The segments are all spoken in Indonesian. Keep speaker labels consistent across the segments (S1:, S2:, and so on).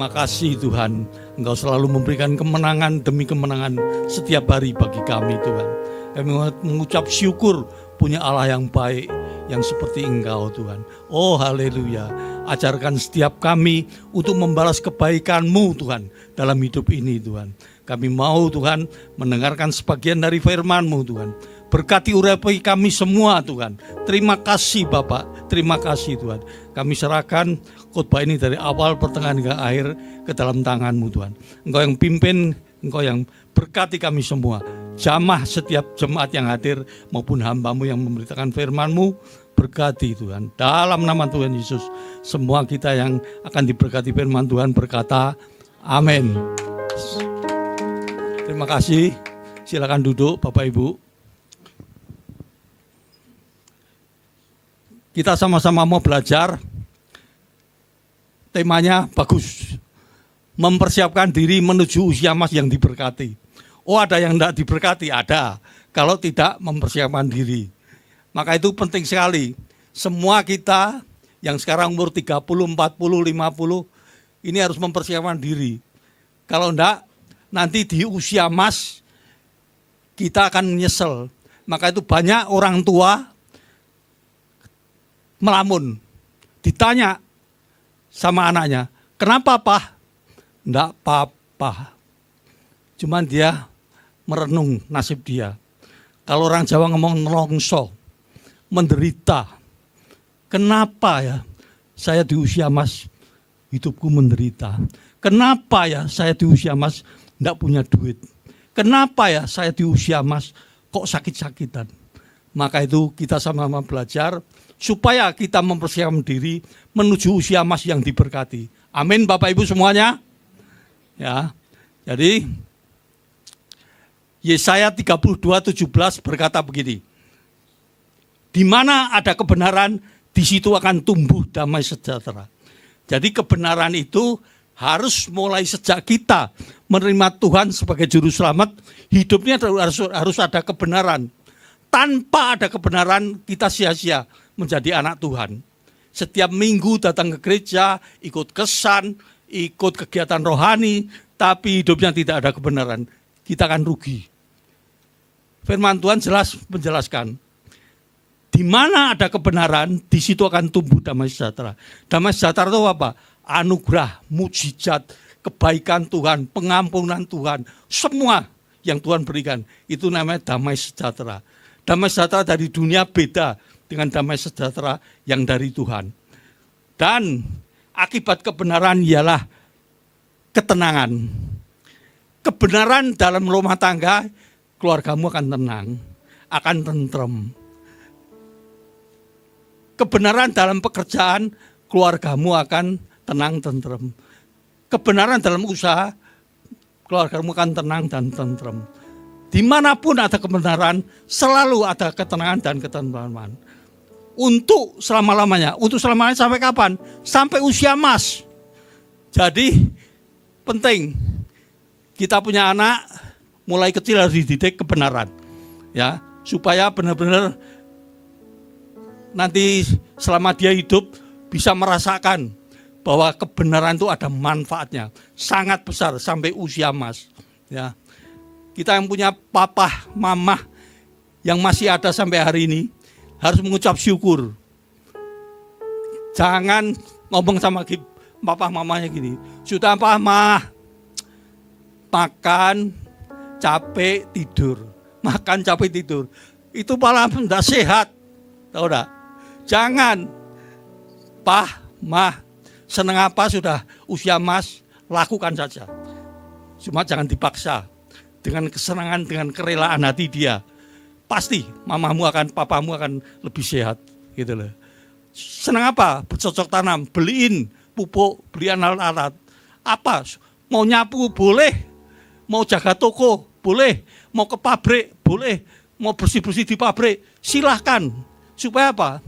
S1: Terima kasih Tuhan, Engkau selalu memberikan kemenangan demi kemenangan setiap hari bagi kami Tuhan. Kami mengucap syukur punya Allah yang baik, yang seperti Engkau Tuhan. Oh haleluya, ajarkan setiap kami untuk membalas kebaikan-Mu Tuhan dalam hidup ini Tuhan. Kami mau Tuhan mendengarkan sebagian dari firman-Mu Tuhan. Berkati urapi kami semua Tuhan. Terima kasih Bapak, terima kasih Tuhan. Kami serahkan khotbah ini dari awal, pertengahan hingga akhir ke dalam tangan-Mu Tuhan. Engkau yang pimpin, Engkau yang berkati kami semua. Jamah setiap jemaat yang hadir maupun hamba-Mu yang memberitakan firman-Mu, berkati Tuhan. Dalam nama Tuhan Yesus, semua kita yang akan diberkati firman Tuhan berkata, amin. Terima kasih. Silakan duduk Bapak Ibu. Kita sama-sama mau belajar. Temanya bagus. Mempersiapkan diri menuju usia emas yang diberkati. Oh, ada yang tidak diberkati? Ada. Kalau tidak mempersiapkan diri. Maka itu penting sekali. Semua kita yang sekarang umur 30, 40, 50, ini harus mempersiapkan diri. Kalau tidak, nanti di usia emas kita akan menyesal. Maka itu banyak orang tua melamun, ditanya sama anaknya, kenapa Pak? Enggak apa-apa, cuman dia merenung nasib dia. Kalau orang Jawa ngomong nelongso, menderita. Kenapa ya saya di usia emas hidupku menderita? Kenapa ya saya di usia emas enggak punya duit? Kenapa ya saya di usia emas kok sakit-sakitan? Maka itu kita sama-sama belajar supaya kita mempersiapkan diri menuju usia emas yang diberkati. Amin Bapak Ibu semuanya. Ya. Jadi Yesaya 32:17 berkata begini. Di mana ada kebenaran, di situ akan tumbuh damai sejahtera. Jadi kebenaran itu harus mulai sejak kita menerima Tuhan sebagai juru selamat, hidupnya harus ada kebenaran. Tanpa ada kebenaran kita sia-sia menjadi anak Tuhan. Setiap minggu datang ke gereja, ikut kesan, ikut kegiatan rohani, tapi hidupnya tidak ada kebenaran, kita akan rugi. Firman Tuhan jelas menjelaskan, di mana ada kebenaran, di situ akan tumbuh damai sejahtera. Damai sejahtera itu apa? Anugerah, mujizat, kebaikan Tuhan, pengampunan Tuhan, semua yang Tuhan berikan, itu namanya damai sejahtera. Damai sejahtera dari dunia beda dengan damai sejahtera yang dari Tuhan. Dan akibat kebenaran ialah ketenangan. Kebenaran dalam rumah tangga, keluargamu akan tenang, akan tentrem. Kebenaran dalam pekerjaan, keluargamu akan tenang, tentrem. Kebenaran dalam usaha, keluargamu akan tenang dan tentrem. Dimanapun ada kebenaran, selalu ada ketenangan dan ketentraman. Untuk selama-lamanya. Untuk selama-lamanya sampai kapan? Sampai usia emas. Jadi penting kita punya anak mulai kecil harus dididik kebenaran. Ya, supaya benar-benar nanti selama dia hidup bisa merasakan bahwa kebenaran itu ada manfaatnya. Sangat besar sampai usia emas. Ya. Kita yang punya papa, mama yang masih ada sampai hari ini harus mengucap syukur. Jangan ngomong sama papa mamanya gini, sudah apa mah? Makan, capek, tidur. Makan, capek, tidur. Itu malah tidak sehat. Tahu enggak? Jangan. Pah, mah, senang apa sudah usia emas, lakukan saja. Cuma jangan dipaksa. Dengan kesenangan, dengan kerelaan hati dia, pasti mamamu akan, papamu akan lebih sehat, gitu loh. Senang apa? Bercocok tanam, beliin pupuk, beliin alat-alat. Apa? Mau nyapu boleh, mau jaga toko boleh, mau ke pabrik boleh, mau bersih-bersih di pabrik silahkan. Supaya apa?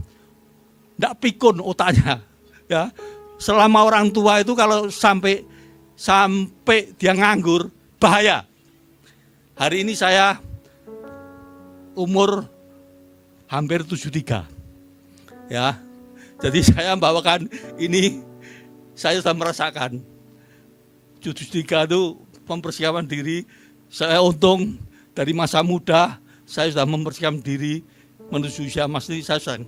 S1: Nggak pikun otaknya, ya. Selama orang tua itu kalau sampai dia nganggur, bahaya. Hari ini saya umur hampir 73. Ya. Jadi saya membawakan ini, saya sudah merasakan 73 itu mempersiapkan diri. Saya untung dari masa muda saya sudah mempersiapkan diri menuju usia emas ini, saya sudah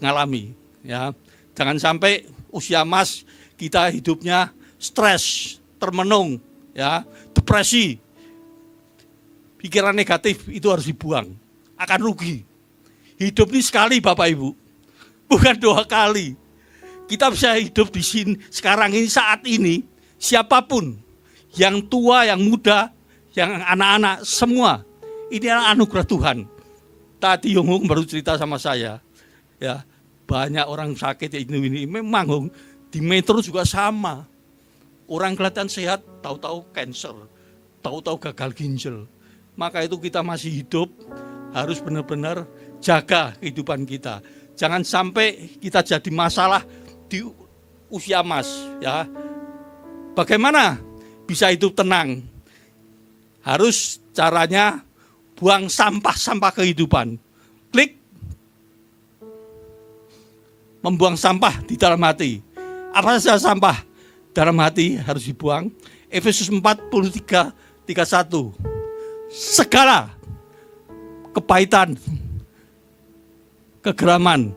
S1: ngalami. Ya, jangan sampai usia emas kita hidupnya stres, termenung, ya, depresi, pikiran negatif itu harus dibuang. Akan rugi. Hidup ini sekali Bapak Ibu, bukan 2 kali. Kita bisa hidup di sini sekarang ini, saat ini, siapapun, yang tua, yang muda, yang anak-anak, semua ini adalah anugerah Tuhan. Tadi Hong baru cerita sama saya, ya, banyak orang sakit ini. Memang Hong, di Metro juga sama. Orang kelihatan sehat, tahu-tahu cancer, tahu-tahu gagal ginjal. Maka itu kita masih hidup, harus benar-benar jaga kehidupan kita. Jangan sampai kita jadi masalah di usia emas, ya. Bagaimana bisa hidup tenang? Harus caranya buang sampah-sampah kehidupan. Klik. Membuang sampah di dalam hati. Apa saja sampah dalam hati harus dibuang. Efesus 4:31. Segala kepahitan, kegeraman,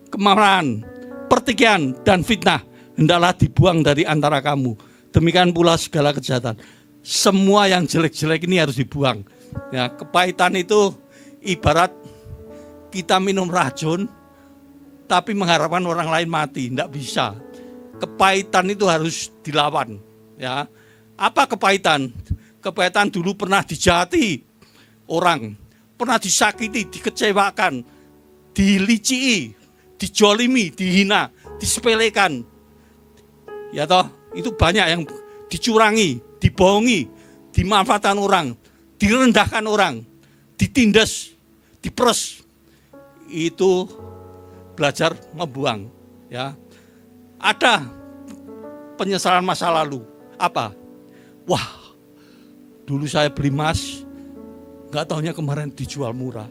S1: kemarahan, pertikaian, dan fitnah hendaklah dibuang dari antara kamu. Demikian pula segala kejahatan. Semua yang jelek-jelek ini harus dibuang. Ya, kepahitan itu ibarat kita minum racun, tapi mengharapkan orang lain mati. Tidak bisa. Kepahitan itu harus dilawan. Ya, apa kepahitan? Kepahitan dulu pernah dijahati orang, pernah disakiti, dikecewakan, dilicii, dijolimi, dihina, disepelekan. Ya toh, itu banyak yang dicurangi, dibohongi, dimanfaatkan orang, direndahkan orang, ditindas, diperes. Itu belajar membuang, ya. Ada penyesalan masa lalu. Apa? Wah, dulu saya beli emas, nggak taunya kemarin dijual murah.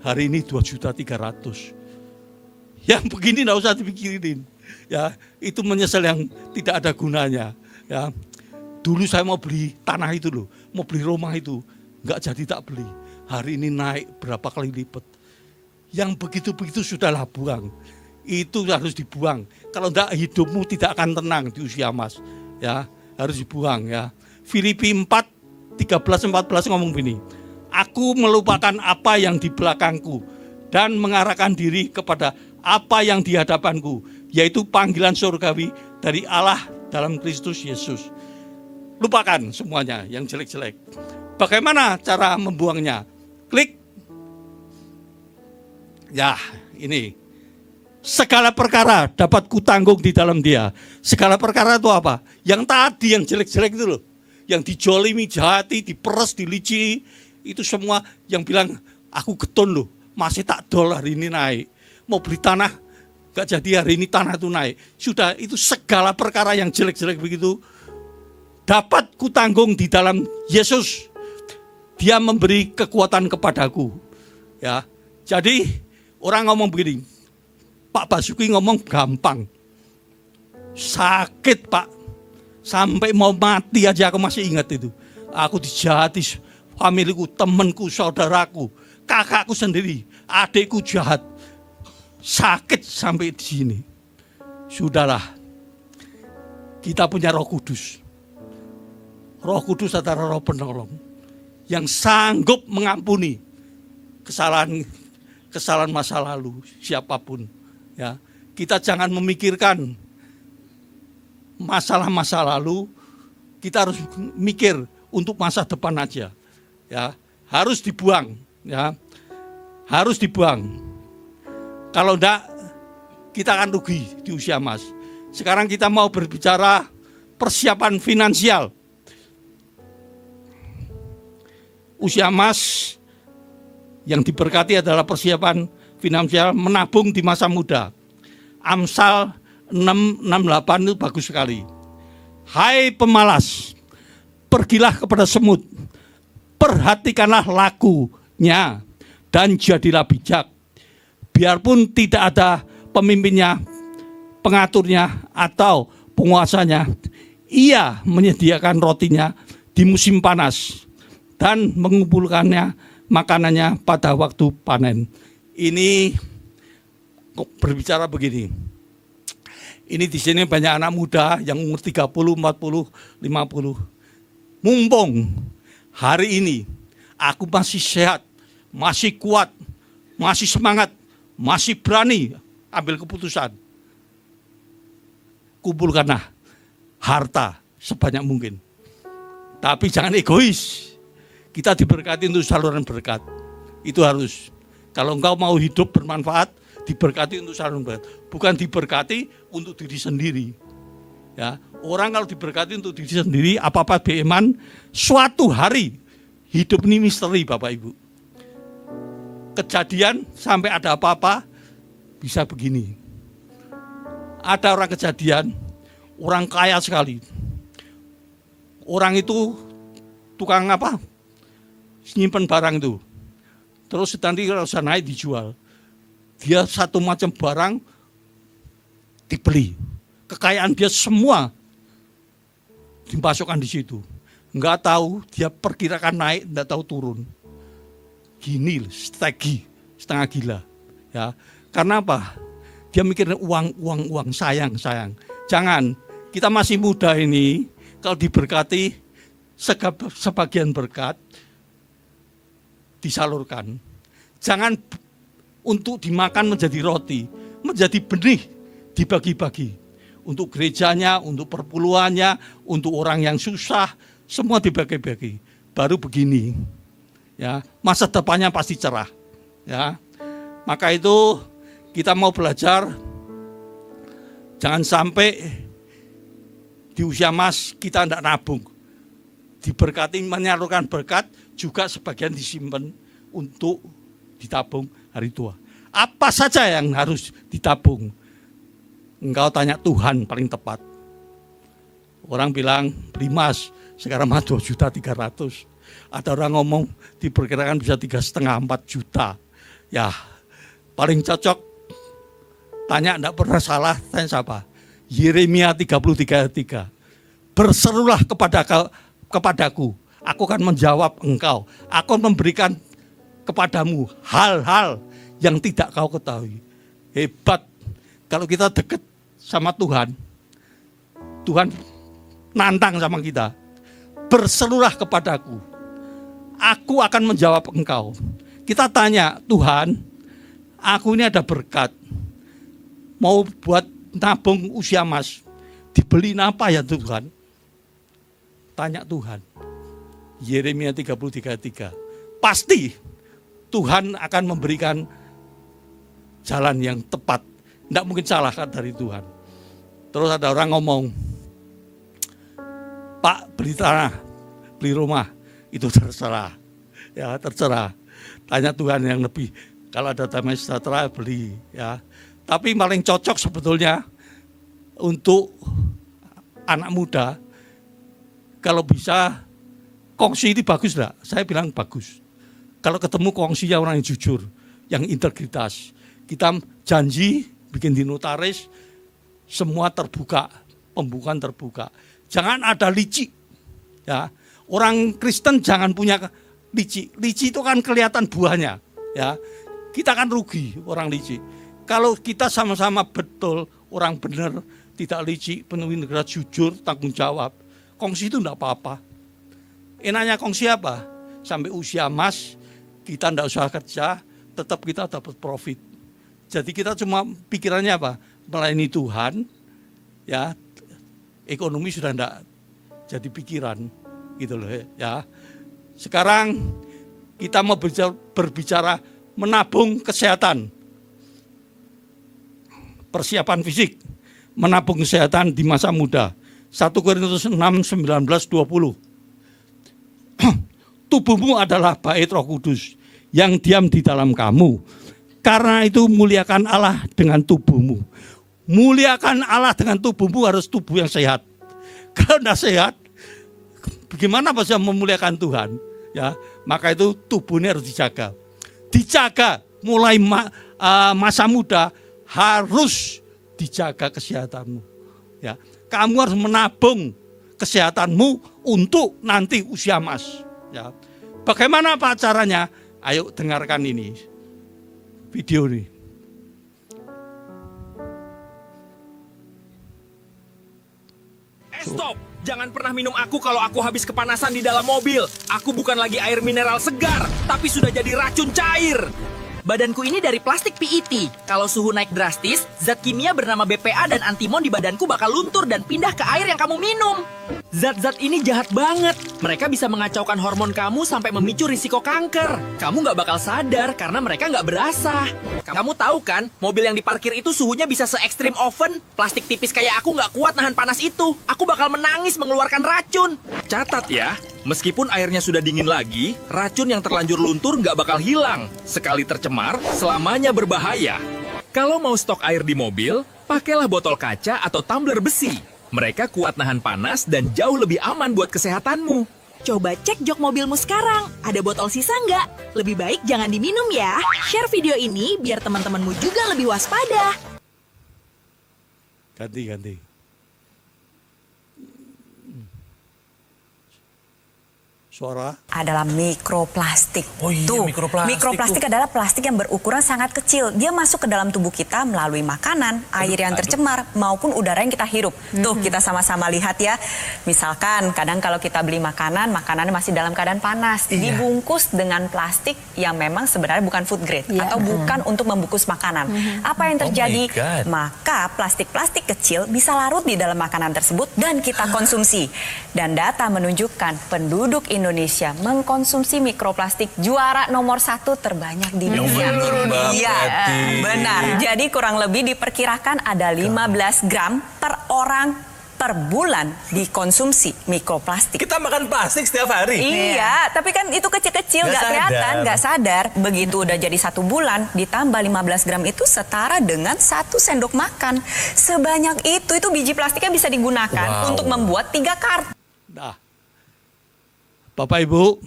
S1: Hari ini 2.300.000. Yang begini nggak usah dipikirin. Ya, itu menyesal yang tidak ada gunanya. Ya, dulu saya mau beli tanah itu loh, mau beli rumah itu, nggak jadi tak beli. Hari ini naik berapa kali lipat. Yang begitu-begitu sudahlah buang. Itu harus dibuang. Kalau enggak, hidupmu tidak akan tenang di usia emas. Ya, harus dibuang, ya. Filipi 4:13-14 ngomong begini. Aku melupakan apa yang di belakangku dan mengarahkan diri kepada apa yang di hadapanku, yaitu panggilan surgawi dari Allah dalam Kristus Yesus. Lupakan semuanya yang jelek-jelek. Bagaimana cara membuangnya? Klik. Ya, ini. Segala perkara dapat kutanggung di dalam Dia. Segala perkara itu apa? Yang tadi, yang jelek-jelek itu loh. Yang dijolimi, jahati, diperes, dilicii. Itu semua yang bilang, aku getun loh, masih tak dol hari ini naik. Mau beli tanah, gak jadi hari ini tanah itu naik. Sudah, itu segala perkara yang jelek-jelek begitu, dapat kutanggung di dalam Yesus. Dia memberi kekuatan kepadaku. Ya, jadi orang ngomong begini, Pak Basuki ngomong gampang. Sakit Pak, sampai mau mati aja aku masih ingat itu. Aku dijahati familiku, temanku, saudaraku, kakakku sendiri, adikku jahat. Sakit sampai di sini. Sudahlah, kita punya Roh Kudus. Roh Kudus adalah Roh penolong yang sanggup mengampuni kesalahan masa lalu siapapun. Ya, kita jangan memikirkan masalah-masa lalu, kita harus mikir untuk masa depan aja. Ya, harus dibuang, ya. Harus dibuang. Kalau enggak, kita akan rugi di usia emas. Sekarang kita mau berbicara persiapan finansial. Usia emas yang diberkati adalah persiapan finansial menabung di masa muda. Amsal 6:8 itu bagus sekali. Hai pemalas, pergilah kepada semut, perhatikanlah lakunya, dan jadilah bijak. Biarpun tidak ada pemimpinnya pengaturnya atau penguasanya, ia menyediakan rotinya di musim panas dan mengumpulkannya makanannya pada waktu panen. Ini berbicara begini. Ini di sini banyak anak muda yang umur 30, 40, 50. Mumpung hari ini aku masih sehat, masih kuat, masih semangat, masih berani ambil keputusan. Kumpulkanlah harta sebanyak mungkin. Tapi jangan egois. Kita diberkati untuk saluran berkat. Itu harus. Kalau engkau mau hidup bermanfaat, diberkati untuk saluran berkat. Bukan diberkati untuk diri sendiri. Ya, orang kalau diberkati untuk diri sendiri, apa-apa beiman, suatu hari hidup ini misteri, Bapak Ibu. Kejadian sampai ada apa-apa bisa begini. Ada orang kejadian, orang kaya sekali. Orang itu tukang apa? Nyimpen barang itu. Terus nanti kalau sudah naik dijual. Dia satu macam barang dibeli. Kekayaan dia semua dimasukkan di situ. Enggak tahu dia perkirakan naik, enggak tahu turun. Gini, setengah gila. Ya, karena apa? Dia mikirnya uang, sayang. Jangan, kita masih muda ini, kalau diberkati, sebagian berkat disalurkan. Jangan untuk dimakan menjadi roti, menjadi benih dibagi-bagi. Untuk gerejanya, untuk perpuluhannya, untuk orang yang susah, semua dibagi-bagi. Baru begini, ya, masa depannya pasti cerah. Ya, maka itu kita mau belajar, jangan sampai di usia emas kita tidak nabung. Diberkati menyalurkan berkat, juga sebagian disimpan untuk ditabung hari tua. Apa saja yang harus ditabung? Engkau tanya Tuhan paling tepat. Orang bilang beli emas, sekarang mah 2.300.000. Ada orang ngomong diperkirakan bisa 3,5-4 juta. Ya, paling cocok tanya, tidak pernah salah, tanya siapa? Yeremia 33:3. Berserulah kepadaku, aku akan menjawab engkau. Aku akan memberikan kepadamu hal-hal yang tidak kau ketahui. Hebat. Kalau kita dekat sama Tuhan, Tuhan nantang sama kita. Berserulah kepadaku, aku akan menjawab engkau. Kita tanya, Tuhan, aku ini ada berkat. Mau buat nabung usia emas, dibeliin apa ya Tuhan? Tanya Tuhan. Yeremia 33:3. Pasti Tuhan akan memberikan jalan yang tepat. Tidak mungkin salah kan dari Tuhan. Terus ada orang ngomong, Pak, beli tanah, beli rumah, itu terserah. Ya, terserah. Tanya Tuhan yang lebih. Kalau ada damai sejahtera, beli. Ya. Tapi paling cocok sebetulnya untuk anak muda, kalau bisa kongsi ini bagus enggak? Saya bilang bagus. Kalau ketemu kongsi yang orang yang jujur, yang integritas, kita janji bikin di notaris, semua terbuka, pembukaan terbuka. Jangan ada licik. Ya. Orang Kristen jangan punya licik. Licik itu kan kelihatan buahnya. Ya. Kita kan rugi orang licik. Kalau kita sama-sama betul, orang benar, tidak licik, penuh integritas, jujur, tanggung jawab, kongsi itu enggak apa-apa. Enaknya kongsi apa? Sampai usia emas, kita enggak usah kerja, tetap kita dapat profit. Jadi kita cuma pikirannya apa? Melayani Tuhan, ya, ekonomi sudah enggak jadi pikiran, gitu loh ya. Sekarang kita mau berbicara menabung kesehatan. Persiapan fisik, menabung kesehatan di masa muda. 1 Korintus 6:19-20. Tubuhmu adalah bait Roh Kudus yang diam di dalam kamu. Karena itu muliakan Allah dengan tubuhmu. Muliakan Allah dengan tubuhmu, harus tubuh yang sehat. Kalau tidak sehat, bagaimana bisa memuliakan Tuhan? Ya, maka itu tubuhnya harus dijaga. Dijaga mulai masa muda, harus dijaga kesehatanmu. Ya, kamu harus menabung kesehatanmu untuk nanti usia emas. Ya, bagaimana Pak caranya? Ayo dengarkan ini video ini.
S2: Stop! Jangan pernah minum aku kalau aku habis kepanasan di dalam mobil. Aku bukan lagi air mineral segar, tapi sudah jadi racun cair.
S3: Badanku ini dari plastik PET. Kalau suhu naik drastis, zat kimia bernama BPA dan antimon di badanku bakal luntur dan pindah ke air yang kamu minum.
S2: Zat-zat ini jahat banget. Mereka bisa mengacaukan hormon kamu sampai memicu risiko kanker. Kamu nggak bakal sadar karena mereka nggak berasa.
S3: Kamu tahu kan, mobil yang diparkir itu suhunya bisa se-ekstrim oven. Plastik tipis kayak aku nggak kuat nahan panas itu. Aku bakal menangis mengeluarkan racun.
S2: Catat ya, meskipun airnya sudah dingin lagi, racun yang terlanjur luntur nggak bakal hilang. Sekali tercemar, selamanya berbahaya. Kalau mau stok air di mobil, pakailah botol kaca atau tumbler besi. Mereka kuat nahan panas dan jauh lebih aman buat kesehatanmu.
S4: Coba cek jok mobilmu sekarang. Ada botol sisa nggak? Lebih baik jangan diminum ya. Share video ini biar teman-temanmu juga lebih waspada.
S1: Ganti. Suara.
S5: Adalah mikroplastik.
S6: Oh iya,
S5: Tuh,
S6: mikroplastik
S5: adalah plastik yang berukuran sangat kecil. Dia masuk ke dalam tubuh kita melalui makanan, air yang tercemar, maupun udara yang kita hirup. Tuh, kita sama-sama lihat ya. Misalkan, kadang kalau kita beli makanannya masih dalam keadaan panas. Dibungkus dengan plastik yang memang sebenarnya bukan food grade. Atau bukan untuk membungkus makanan. Apa yang terjadi? Maka plastik-plastik kecil bisa larut di dalam makanan tersebut dan kita konsumsi. Dan data menunjukkan penduduk Indonesia mengkonsumsi mikroplastik juara nomor 1 terbanyak di dunia. Iya, benar. Jadi kurang lebih diperkirakan ada 15 gram per orang per bulan dikonsumsi mikroplastik.
S6: Kita makan plastik setiap hari.
S5: Iya, tapi kan itu kecil-kecil, nggak kelihatan, nggak sadar. Begitu udah jadi 1 bulan, ditambah 15 gram itu setara dengan 1 sendok makan. Sebanyak itu biji plastiknya bisa digunakan untuk membuat 3 kartu.
S1: Nah, Bapak Ibu,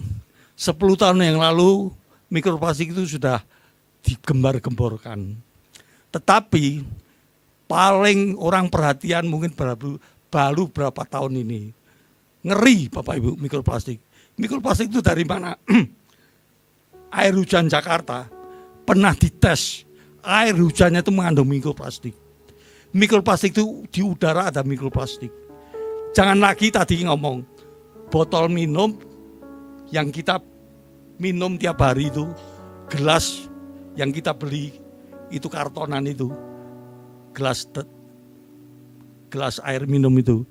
S1: 10 tahun yang lalu mikroplastik itu sudah digembar-gemborkan. Tetapi paling orang perhatian mungkin baru berapa tahun ini. Ngeri Bapak Ibu mikroplastik. Mikroplastik itu dari mana? Air hujan Jakarta pernah dites. Air hujannya itu mengandung mikroplastik. Mikroplastik itu di udara ada mikroplastik. Jangan lagi tadi ngomong botol minum yang kita minum tiap hari itu, gelas yang kita beli itu kartonan itu, gelas air minum itu,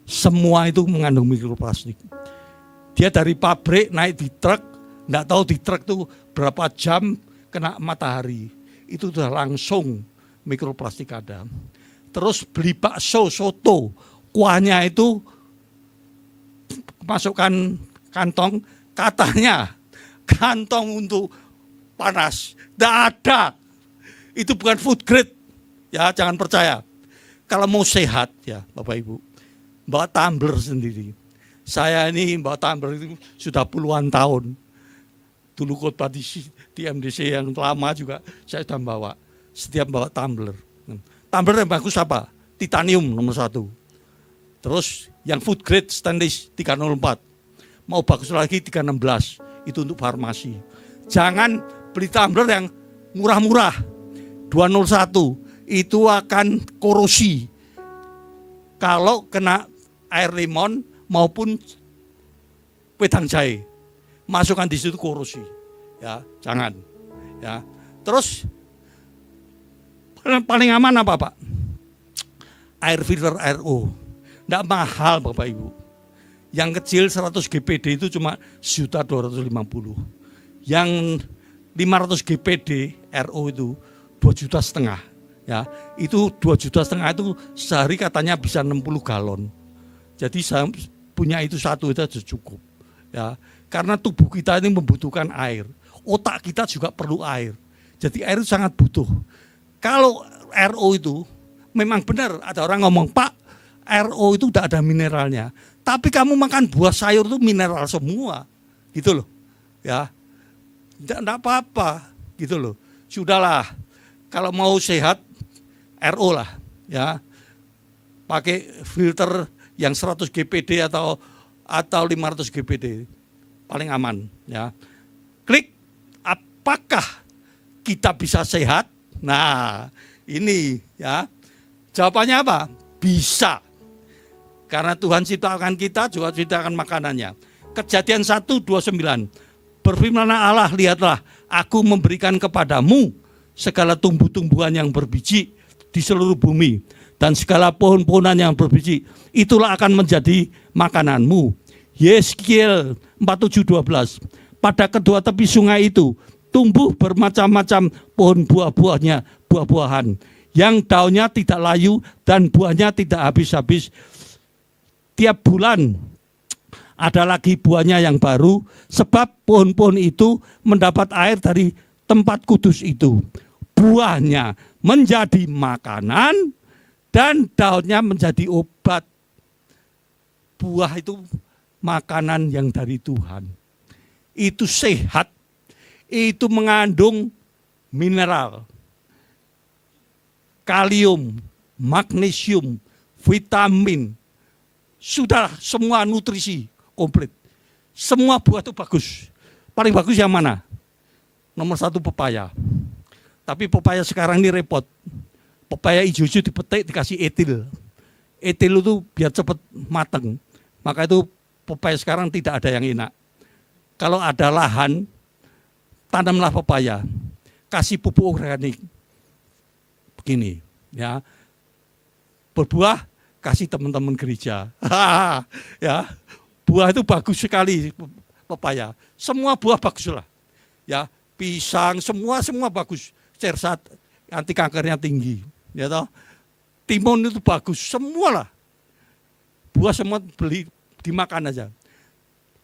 S1: semua itu mengandung mikroplastik. Dia dari pabrik naik di truk, nggak tahu di truk tuh berapa jam kena matahari, itu udah langsung mikroplastik ada. Terus beli bakso, soto, kuahnya itu masukkan kantong, katanya kantong untuk panas. Tidak ada. Itu bukan food grade. Ya, jangan percaya. Kalau mau sehat ya Bapak Ibu, bawa tumbler sendiri. Saya ini bawa tumbler itu sudah puluhan tahun. Dulu khotbah di MDC yang lama juga saya sudah bawa. Setiap bawa tumbler. Tumbler yang bagus apa? Titanium nomor 1. Terus yang food grade stainless 304. Mau bagus lagi 316, itu untuk farmasi. Jangan beli tumbler yang murah-murah, 201, itu akan korosi. Kalau kena air lemon maupun wedang jahe, masukkan di situ korosi. Ya, jangan. Ya. Terus paling aman apa Pak? Air filter RO. Nggak mahal Bapak Ibu. Yang kecil 100 GPD itu cuma 1.250.000. Yang 500 GPD RO itu 2,5 juta. Ya, itu 2,5 juta itu sehari katanya bisa 60 galon. Jadi saya punya itu 1 itu cukup. Ya, karena tubuh kita ini membutuhkan air. Otak kita juga perlu air. Jadi air itu sangat butuh. Kalau RO itu memang benar ada orang ngomong, "Pak, RO itu tidak ada mineralnya." Tapi kamu makan buah sayur itu mineral semua, gitu loh, ya, tidak apa-apa, gitu loh. Sudahlah, kalau mau sehat, RO lah, ya. Pakai filter yang 100 GPD atau 500 GPD. Paling aman, ya. Klik apakah kita bisa sehat? Nah, ini ya. Jawabannya apa? Bisa. Karena Tuhan ciptakan kita juga ciptakan makanannya. Kejadian 1:29. Berfirmanlah Allah, lihatlah, aku memberikan kepadamu segala tumbuh-tumbuhan yang berbiji di seluruh bumi dan segala pohon-pohonan yang berbiji. Itulah akan menjadi makananmu. Yeskiel 47:12. Pada kedua tepi sungai itu tumbuh bermacam-macam pohon buah-buahan yang daunnya tidak layu dan buahnya tidak habis-habis. Tiap bulan ada lagi buahnya yang baru, sebab pohon-pohon itu mendapat air dari tempat kudus itu. Buahnya menjadi makanan dan daunnya menjadi obat. Buah itu makanan yang dari Tuhan. Itu sehat, itu mengandung mineral, kalium, magnesium, vitamin, sudah semua nutrisi komplit. Semua buah itu bagus. Paling bagus yang mana? Nomor 1 pepaya. Tapi pepaya sekarang ini repot. Pepaya hijau-hijau dipetik dikasih etil. Etil itu biar cepat mateng. Maka itu pepaya sekarang tidak ada yang enak. Kalau ada lahan, tanamlah pepaya. Kasih pupuk organik. Begini, ya. Berbuah, kasih teman-teman gereja. Ya, buah itu bagus sekali pepaya. Semua buah baguslah. Ya, pisang semua bagus. Cersat anti kankernya tinggi, ya toh. Timun itu bagus, semualah. Buah semua beli dimakan aja.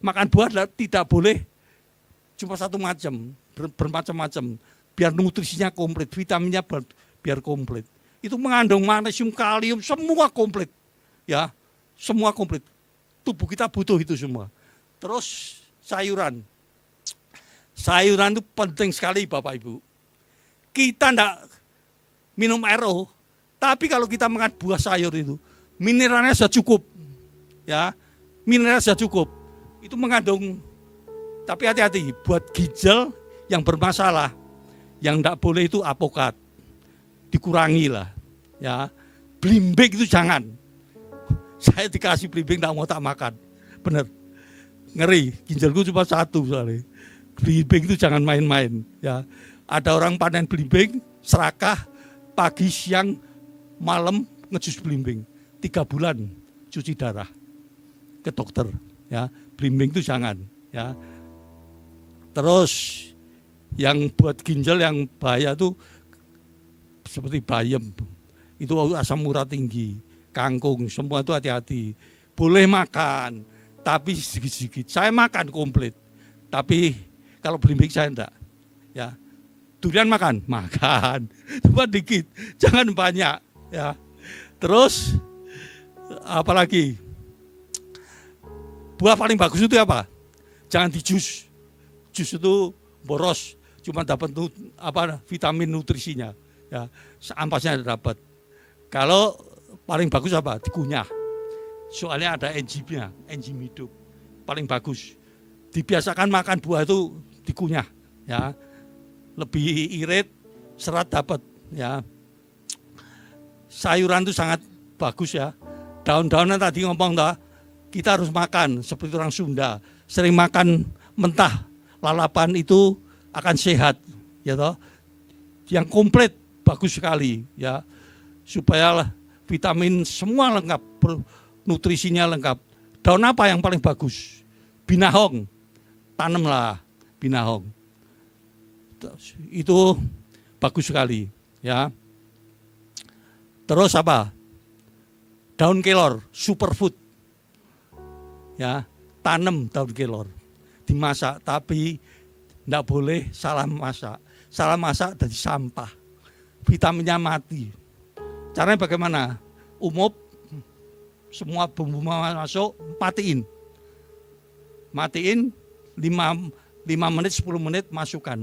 S1: Makan buah tidak boleh cuma satu macam, bermacam-macam. Biar nutrisinya komplit, vitaminnya biar komplit. Itu mengandung magnesium, kalium, semua komplit. Ya, semua komplit. Tubuh kita butuh itu semua. Terus sayuran. Sayuran itu penting sekali Bapak Ibu. Kita enggak minum RO, tapi kalau kita makan buah sayur itu, mineralnya sudah cukup. Ya, mineralnya sudah cukup. Itu mengandung, tapi hati-hati, buat ginjal yang bermasalah, yang enggak boleh itu apokat. Dikurangi lah, ya. Blimbing itu jangan. Saya dikasih blimbing enggak mau tak makan. Bener. Ngeri, ginjalku cuma 1 soalnya. Blimbing itu jangan main-main, ya. Ada orang panen blimbing, serakah, pagi, siang, malam ngejus blimbing. 3 bulan cuci darah ke dokter, ya. Blimbing itu jangan, ya. Terus yang buat ginjal yang bahaya tuh seperti bayam, itu asam urat tinggi, kangkung, semua itu hati-hati. Boleh makan, tapi sedikit-sedikit. Saya makan komplit, tapi kalau blimbing saya enggak. Ya, durian makan, cuma dikit, jangan banyak. Ya, terus apalagi buah paling bagus itu apa? Jangan di jus. Jus itu boros, cuma dapat vitamin nutrisinya. Ya, ampasnya dapat. Kalau paling bagus apa? Dikunyah. Soalnya ada enzimnya, enzim hidup. Paling bagus. Dibiasakan makan buah itu dikunyah, ya. Lebih irit, serat dapat, ya. Sayuran itu sangat bagus, ya. Daun-daunan tadi ngomong dah, kita harus makan seperti orang Sunda. Sering makan mentah, lalapan itu akan sehat, ya toh. Yang komplit bagus sekali, ya, supaya vitamin semua lengkap, nutrisinya lengkap. Daun apa yang paling bagus? Binahong, tanamlah binahong. Itu bagus sekali, ya. Terus apa? Daun kelor, superfood, ya, tanam daun kelor, dimasak, tapi tidak boleh salah masak. Salah masak dari sampah. Vitaminnya mati. Caranya bagaimana? Umup, semua bumbu masuk, matiin 5 menit, 10 menit, masukkan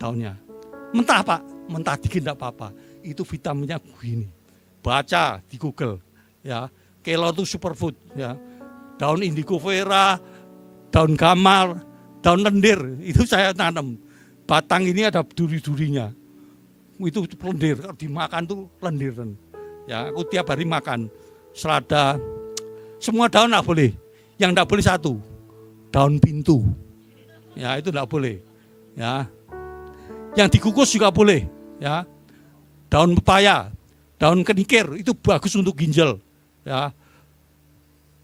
S1: daunnya. Mentah Pak, mentah dikit enggak apa-apa. Itu vitaminnya begini. baca di Google ya. Kelo itu superfood ya. Daun indigo vera, daun gamal, daun lendir itu saya tanam. Batang ini ada duri-durinya. Itu lendir, kalau dimakan tuh lendiran. Ya, aku tiap hari makan selada. Semua daun enggak boleh. Yang enggak boleh satu. Daun pintu. Ya, itu enggak boleh. Ya. Yang dikukus juga boleh, ya. Daun pepaya, daun kenikir itu bagus untuk ginjal, ya.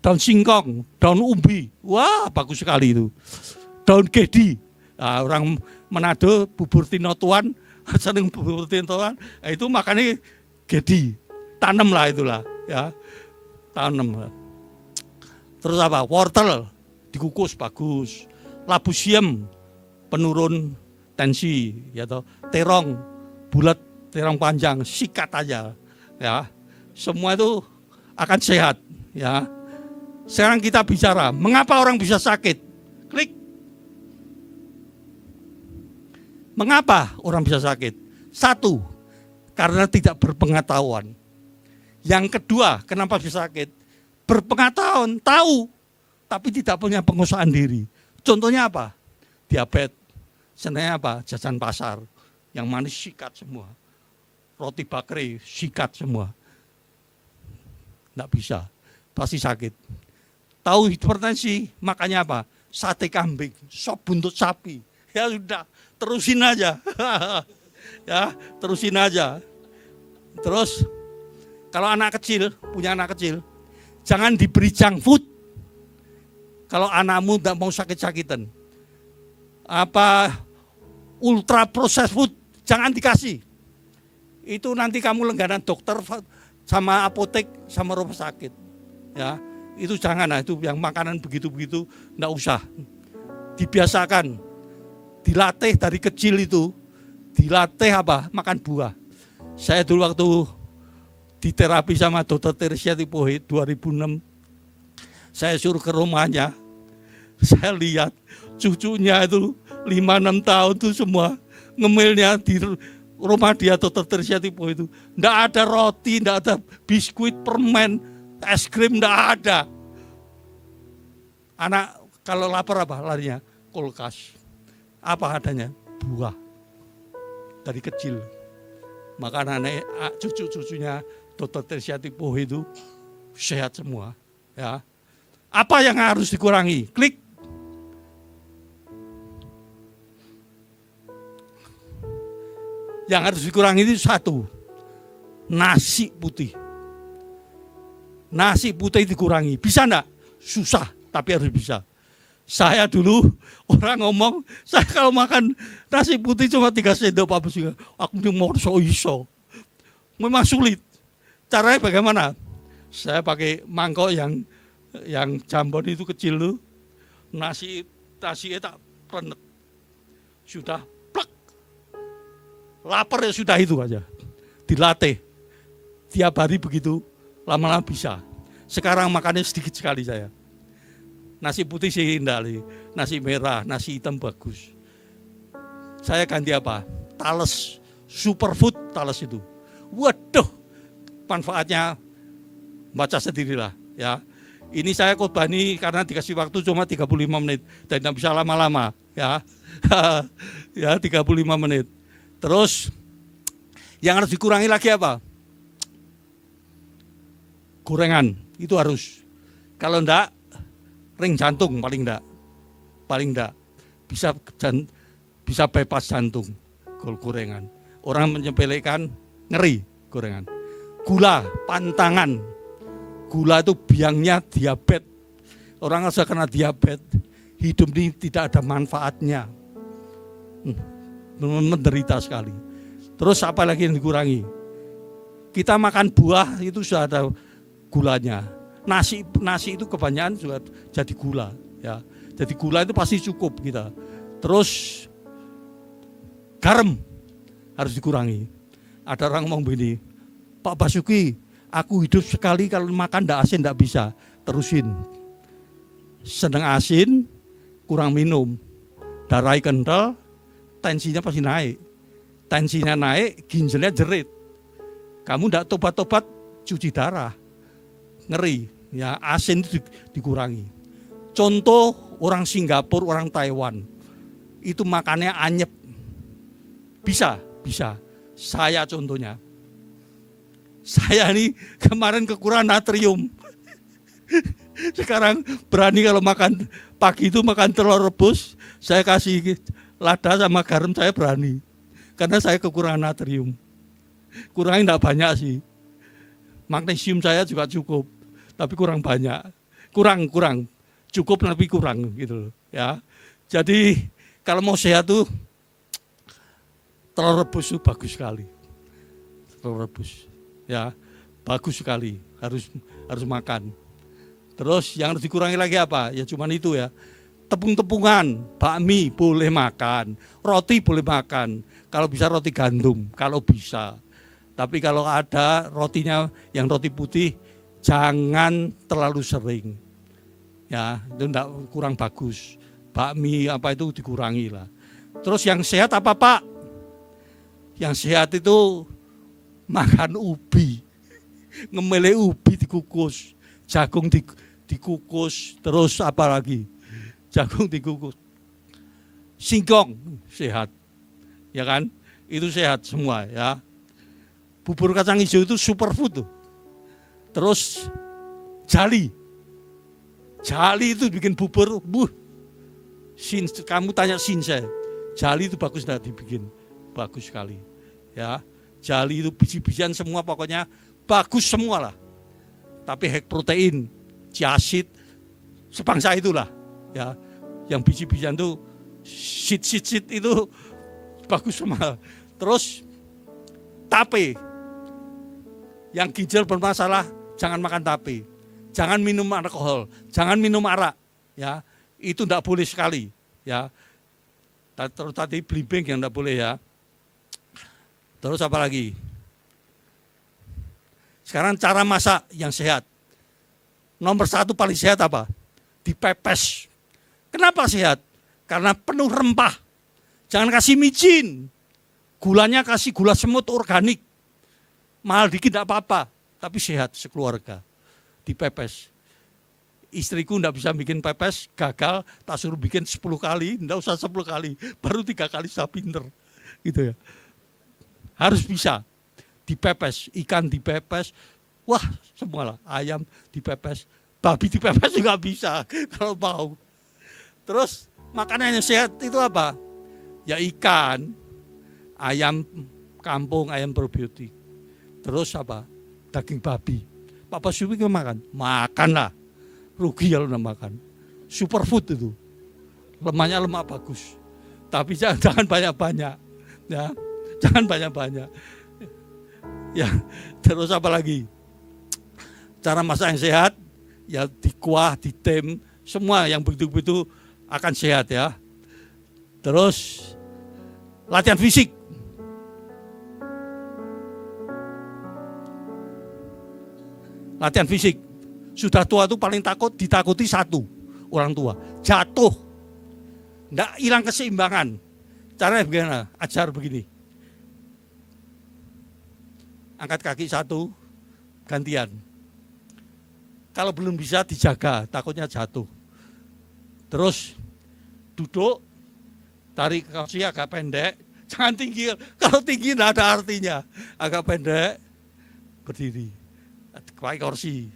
S1: Daun singkong, daun umbi, wah bagus sekali itu. Daun gedi, nah, orang Manado bubur tinotuan, sering bubur tinotuan, nah, itu makannya gedi, tanam lah itulah, ya, tanam. Terus apa? Wortel dikukus bagus, labu siam penurun tensi, ya toh. Terong bulat, terong panjang, sikat aja, ya. Semua itu akan sehat, ya. Sekarang kita bicara, mengapa orang bisa sakit? Klik. Mengapa orang bisa sakit? Satu, karena tidak berpengetahuan. Yang kedua, kenapa bisa sakit? Berpengetahuan, tahu, tapi tidak punya penguasaan diri. Contohnya apa? Diabetes. Senangnya apa? Jajan pasar. Yang manis sikat semua. Roti bakri sikat semua. Tidak bisa. Pasti sakit. Tahu hipertensi, makanya apa? Sate kambing, sop buntut sapi. Ya sudah, terusin aja. Ya, terusin aja. Terus, kalau anak kecil, punya anak kecil, jangan diberi junk food. Kalau anakmu tidak mau sakit-sakitan. Apa ultra processed food, jangan dikasih. Itu nanti kamu langganan dokter sama apotek sama rumah sakit. Ya, itu jangan, nah, itu yang makanan begitu-begitu enggak usah. Dibiasakan. Dilatih dari kecil itu, dilatih apa? Makan buah. Saya dulu waktu di terapi sama Dr. Tersia Tipohe 2006, saya suruh ke rumahnya. Saya lihat cucunya itu 5-6 tahun itu semua ngemilnya di rumah dia Dr. Tersia Tipohe itu. Enggak ada roti, enggak ada biskuit, permen, es krim, enggak ada. Anak kalau lapar apa larinya? Kulkas. Apa adanya? Buah. Dari kecil. Maka anak cucu-cucunya Dr. Tersia Tipohe itu sehat semua. Ya. Apa yang harus dikurangi? Klik. Yang harus dikurangi itu satu. Nasi putih. Nasi putih dikurangi. Bisa enggak? Susah, tapi harus bisa. Saya dulu orang ngomong, saya kalau makan nasi putih cuma 3 sendok apa sih? Aku mau iso. Memang sulit. Caranya bagaimana? Saya pakai mangkok yang jambon itu kecil tuh. Nasi tak perenet. Sudah plek. Lapar ya sudah itu aja. Dilatih. Tiap hari begitu, lama-lama bisa. Sekarang makannya sedikit sekali saya. Nasi putih sih indah, nasi merah, nasi hitam bagus. Saya ganti apa? Talas, superfood talas itu. Waduh, manfaatnya baca sendirilah ya. Ini saya khotbani karena dikasih waktu cuma 35 menit dan tidak bisa lama-lama ya. Ya 35 menit. Terus yang harus dikurangi lagi apa? Gorengan itu harus. Kalau enggak ring jantung paling enggak bisa bypass jantung gorengan. Orang menyepelekan ngeri gorengan. Gula pantangan. Gula itu biangnya diabetes. Orang yang kena diabetes, hidup ini tidak ada manfaatnya. Menderita sekali. Terus apa lagi yang dikurangi? Kita makan buah itu sudah ada gulanya. Nasi itu kebanyakan juga jadi gula. Ya. Jadi gula itu pasti cukup kita. Terus garam harus dikurangi. Ada orang ngomong begini, Pak Basuki, aku hidup sekali kalau makan ndak asin ndak bisa. Terusin. Seneng asin, kurang minum. Darah kental, tensinya pasti naik. Tensinya naik, ginjalnya jerit. Kamu ndak tobat-tobat cuci darah, ngeri, ya asin itu dikurangi. Contoh orang Singapura, orang Taiwan, itu makannya anyep. Bisa. Saya contohnya. Saya ini kemarin kekurangan natrium. Sekarang berani kalau makan pagi itu makan telur rebus, saya kasih lada sama garam, saya berani. Karena saya kekurangan natrium. Kurangnya enggak banyak sih. Magnesium saya juga cukup, tapi kurang banyak. Kurang. Cukup tapi kurang gitu loh, ya. Jadi kalau mau sehat tuh telur rebus itu bagus sekali. Telur rebus, ya. Bagus sekali, harus makan. Terus yang harus dikurangi lagi apa? Ya cuman itu ya. Tepung-tepungan, bakmi boleh makan, roti boleh makan. Kalau bisa roti gandum, kalau bisa. Tapi kalau ada rotinya yang roti putih, jangan terlalu sering. Ya, itu enggak, kurang bagus. Bakmi apa itu dikurangi lah. Terus yang sehat apa Pak? Yang sehat itu makan ubi. Ngemele ubi dikukus, jagung dikukus, terus apa lagi? Jagung dikukus. Singkong sehat. Ya kan? Itu sehat semua ya. Bubur kacang hijau itu superfood tuh. Terus jali. Jali itu bikin bubur, kamu tanya saya. Jali itu bagus enggak dibikin? Bagus sekali. Ya. Jali itu biji-bijian semua pokoknya bagus semua lah. Tapi high protein, chiaseed, sebangsa itulah. Ya. Yang biji-bijian itu seed itu bagus semua. Terus tape. Yang ginjal bermasalah jangan makan tape. Jangan minum alkohol, jangan minum arak, ya itu tidak boleh sekali, ya. Terus tadi belimbing yang tidak boleh ya. Terus apa lagi? Sekarang cara masak yang sehat. Nomor 1 paling sehat apa? Dipepes. Kenapa sehat? Karena penuh rempah. Jangan kasih micin. Gulanya kasih gula semut organik. Mahal dikit tidak apa-apa, tapi sehat sekeluarga. Dipepes. Istriku enggak bisa bikin pepes, gagal, tak suruh bikin 10 kali, enggak usah 10 kali, baru 3 kali sudah pinter. Gitu ya. Harus bisa. Dipepes, ikan dipepes, wah semualah, ayam dipepes, babi dipepes juga bisa kalau mau. Terus makanan yang sehat itu apa? Ya ikan, ayam kampung, ayam probiotik. Terus apa? Daging babi. Papa Suwi makan? Makan lah. Rugi kalau nggak makan. Superfood itu. Lemaknya lemak bagus. Tapi jangan banyak-banyak. Ya, jangan banyak-banyak. Ya, terus apa lagi? Cara masak yang sehat, ya dikuah, ditem, semua yang begitu-begitu akan sehat ya. Terus latihan fisik. Latihan fisik. Sudah tua itu paling ditakuti satu, orang tua. Jatuh. Enggak hilang keseimbangan. Caranya bagaimana? Ajar begini. Angkat kaki satu, gantian. Kalau belum bisa dijaga, takutnya jatuh. Terus duduk, tarik kursi agak pendek, jangan tinggi. Kalau tinggi tidak ada artinya. Agak pendek, berdiri. Pakai kursi.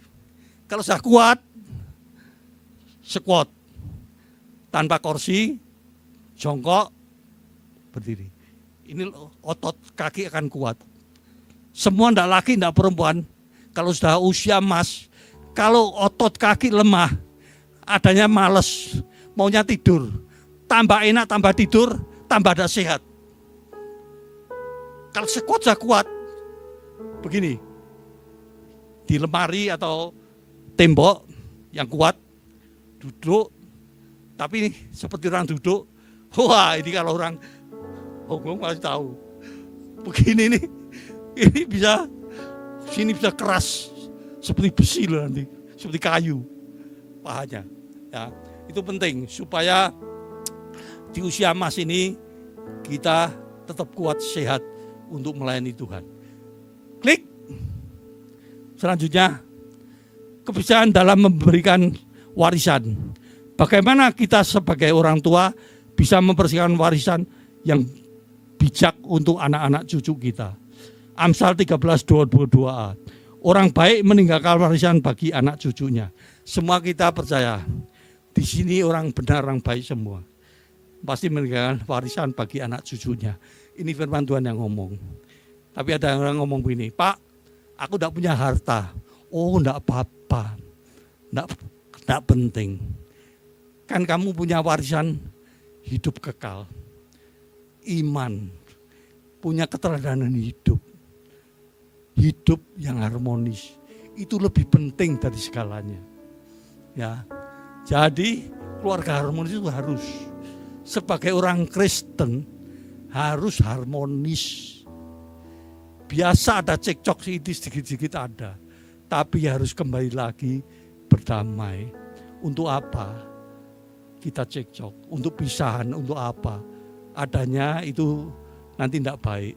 S1: Kalau sudah kuat, squat. Tanpa kursi, jongkok, berdiri. Ini otot kaki akan kuat. Semua tidak laki, tidak perempuan. Kalau sudah usia emas, kalau otot kaki lemah, adanya males, maunya tidur. Tambah enak, tambah tidur, tambah ada sehat. Kalau squat sudah kuat, begini. Di lemari atau tembok yang kuat, duduk, tapi seperti orang duduk, wah ini kalau orang Hongkong masih tahu. Begini nih, ini bisa, sini bisa keras, seperti besi loh nanti, seperti kayu, pahanya. Ya, itu penting supaya di usia emas ini kita tetap kuat sehat untuk melayani Tuhan. Klik. Selanjutnya, kebijakan dalam memberikan warisan. Bagaimana kita sebagai orang tua bisa membersihkan warisan yang bijak untuk anak-anak cucu kita. Amsal 13:22a. Orang baik meninggalkan warisan bagi anak cucunya. Semua kita percaya, di sini orang benar, orang baik semua. Pasti meninggalkan warisan bagi anak cucunya. Ini firman Tuhan yang ngomong. Tapi ada orang ngomong begini, Pak, aku tidak punya harta. Oh, tidak apa-apa. Tidak penting. Kan kamu punya warisan hidup kekal. Iman. Punya keteladanan hidup. Hidup yang harmonis. Itu lebih penting dari segalanya. Ya. Jadi keluarga harmonis itu harus. Sebagai orang Kristen harus harmonis. Biasa ada cekcok sedikit-sedikit ada. Tapi harus kembali lagi berdamai. Untuk apa? Kita cekcok. Untuk pisahan, untuk apa? Adanya itu nanti tidak baik.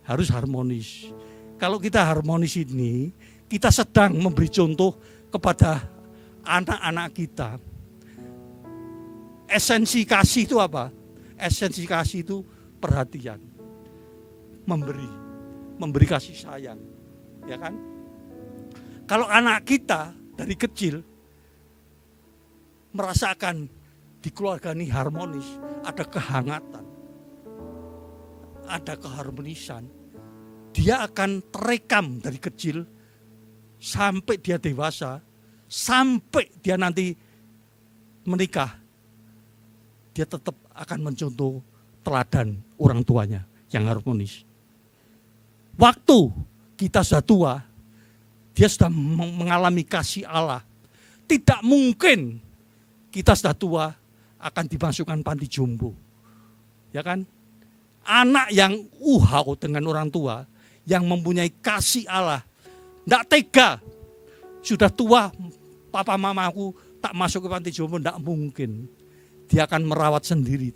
S1: Harus harmonis. Kalau kita harmonis ini, kita sedang memberi contoh kepada anak-anak kita. Esensi kasih itu apa? Esensi kasih itu perhatian. Memberi kasih sayang. Ya kan? Kalau anak kita dari kecil merasakan di keluarga ini harmonis, ada kehangatan, ada keharmonisan, dia akan terekam dari kecil sampai dia dewasa, sampai dia nanti menikah. Dia tetap akan mencontoh teladan orang tuanya yang harmonis. Waktu kita sudah tua, dia sudah mengalami kasih Allah. Tidak mungkin kita sudah tua akan dimasukkan panti jompo. Ya kan? Anak yang uhau dengan orang tua, yang mempunyai kasih Allah, tidak tega, sudah tua, papa mamaku tak masuk ke panti jompo, tidak mungkin. Dia akan merawat sendiri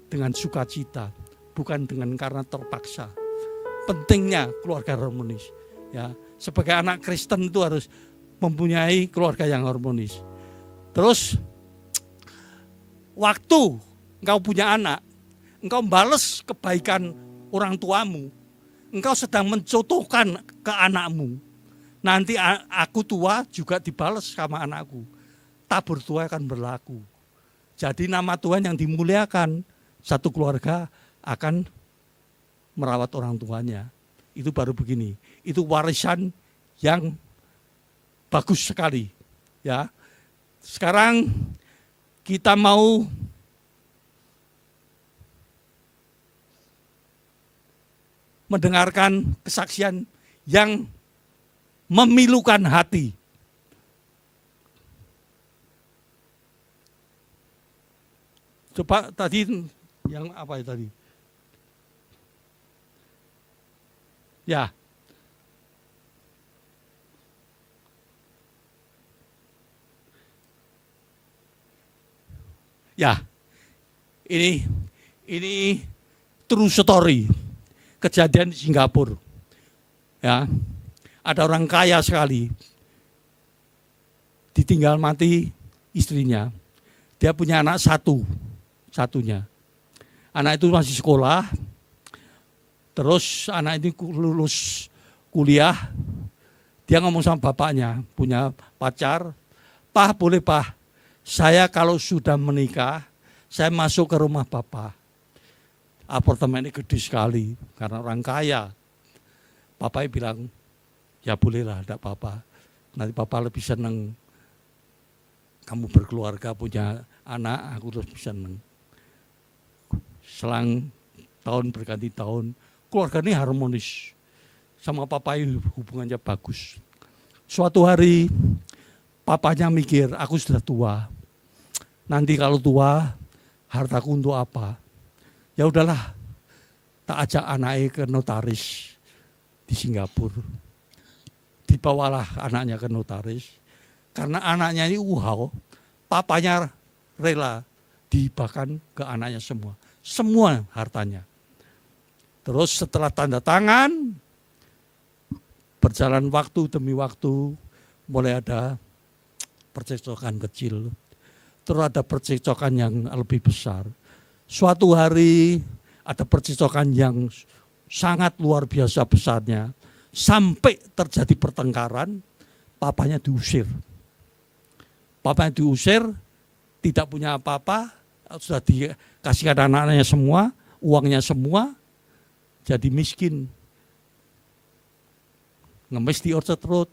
S1: dengan sukacita, bukan dengan karena terpaksa. Pentingnya keluarga harmonis. Ya, sebagai anak Kristen itu harus mempunyai keluarga yang harmonis. Terus, waktu engkau punya anak, engkau balas kebaikan orang tuamu, engkau sedang mencontohkan ke anakmu. Nanti aku tua juga dibalas sama anakku. Tabur tua akan berlaku. Jadi nama Tuhan yang dimuliakan, satu keluarga akan merawat orang tuanya. Itu baru begini. Itu warisan yang bagus sekali. Ya. Sekarang kita mau mendengarkan kesaksian yang memilukan hati. Coba tadi yang apa ya tadi? Ya. Ya. Ini true story. Kejadian di Singapura. Ya. Ada orang kaya sekali. Ditinggal mati istrinya. Dia punya anak satunya. Anak itu masih sekolah. Terus anak ini lulus kuliah. Dia ngomong sama bapaknya, punya pacar. Pak, boleh Pak, saya kalau sudah menikah, saya masuk ke rumah Bapak. Apartemen ini gede sekali, karena orang kaya. Bapaknya bilang, ya bolehlah, tidak apa-apa. Nanti Bapak lebih senang. Kamu berkeluarga, punya anak, aku lebih senang. Selang tahun berganti tahun, keluarga ini harmonis. Sama papanya hubungannya bagus. Suatu hari, papanya mikir, aku sudah tua. Nanti kalau tua, hartaku untuk apa? Ya udahlah, tak ajak anaknya ke notaris di Singapura. Dibawalah anaknya ke notaris. Karena anaknya ini uhau, papanya rela dihibahkan ke anaknya semua. Semua hartanya. Terus setelah tanda tangan, berjalan waktu demi waktu, mulai ada percekcokan kecil, terus ada percekcokan yang lebih besar. Suatu hari ada percekcokan yang sangat luar biasa besarnya, sampai terjadi pertengkaran, papanya diusir. Papanya diusir, tidak punya apa-apa, sudah dikasihkan anak-anaknya semua, uangnya semua, jadi miskin. Ngemis di Orchard Road.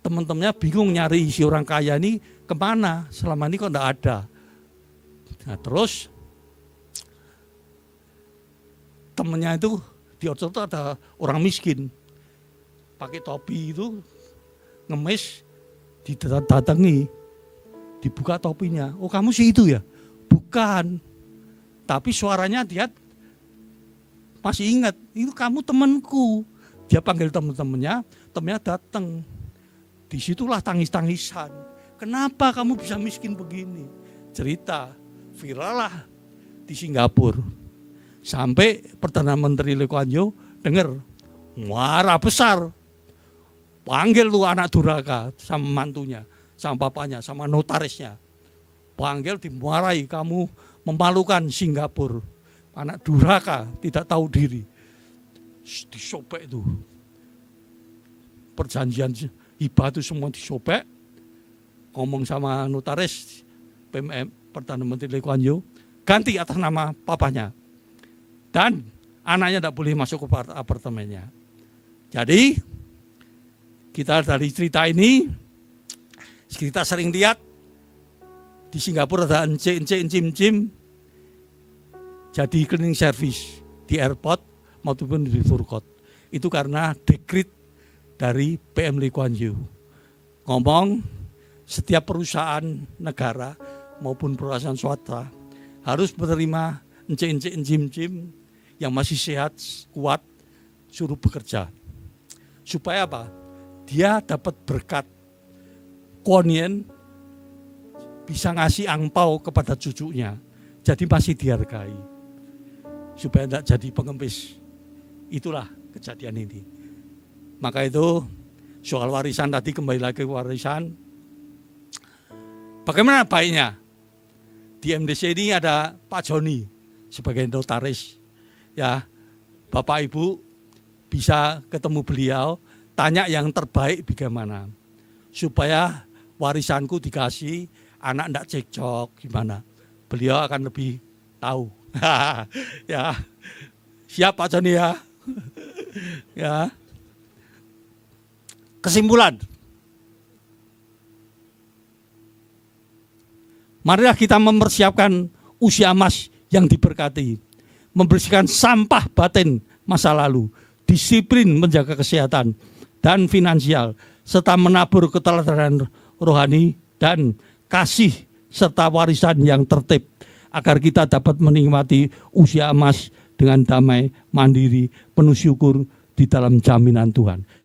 S1: Teman-temannya bingung nyari si orang kaya ini kemana, selama ini kok enggak ada. Nah terus temennya itu di Orchard Road ada orang miskin, pakai topi itu, ngemis, didatangi, dibuka topinya. Oh kamu sih itu ya? Bukan. Tapi suaranya dia masih ingat, itu kamu temanku. Dia panggil teman-temannya, temannya datang. Disitulah tangis-tangisan. Kenapa kamu bisa miskin begini? Cerita, viral lah di Singapura. Sampai Perdana Menteri Lee Kuan Yew dengar, marah besar. Panggil tuh anak durhaka sama mantunya, sama bapaknya, sama notarisnya. Panggil, dimarahi, kamu memalukan Singapura. Anak durhaka, tidak tahu diri. Disobek itu. Perjanjian hibah itu semua disobek. Ngomong sama notaris, PMM, Perdana Menteri Lee Kuan Yew, ganti atas nama papanya. Dan anaknya tidak boleh masuk ke apartemennya. Jadi, kita dari cerita ini, kita sering lihat, di Singapura ada encim-encim, jadi cleaning service di airport maupun di forecourt. Itu karena dekret dari PM Lee Kuan Yew. Ngomong, setiap perusahaan negara maupun perusahaan swasta harus menerima encim-encim yang masih sehat, kuat, suruh bekerja. Supaya apa? Dia dapat berkat. Kuan Yin bisa ngasih angpau kepada cucunya. Jadi masih dihargai. Supaya tidak jadi pengemis. Itulah kejadian ini. Maka itu soal warisan tadi, kembali lagi ke warisan. Bagaimana baiknya? Di MDC ini ada Pak Joni sebagai notaris. Ya, Bapak Ibu bisa ketemu beliau, tanya yang terbaik bagaimana. Supaya warisanku dikasih, anak enggak cekcok gimana. Beliau akan lebih tahu. Ya. Siap Pak Joni ya. Ya. Kesimpulan. Marilah kita mempersiapkan usia emas yang diberkati. Membersihkan sampah batin masa lalu. Disiplin menjaga kesehatan dan finansial. Serta menabur keteladanan rohani dan kasih serta warisan yang tertib. Agar kita dapat menikmati usia emas dengan damai, mandiri, penuh syukur di dalam jaminan Tuhan.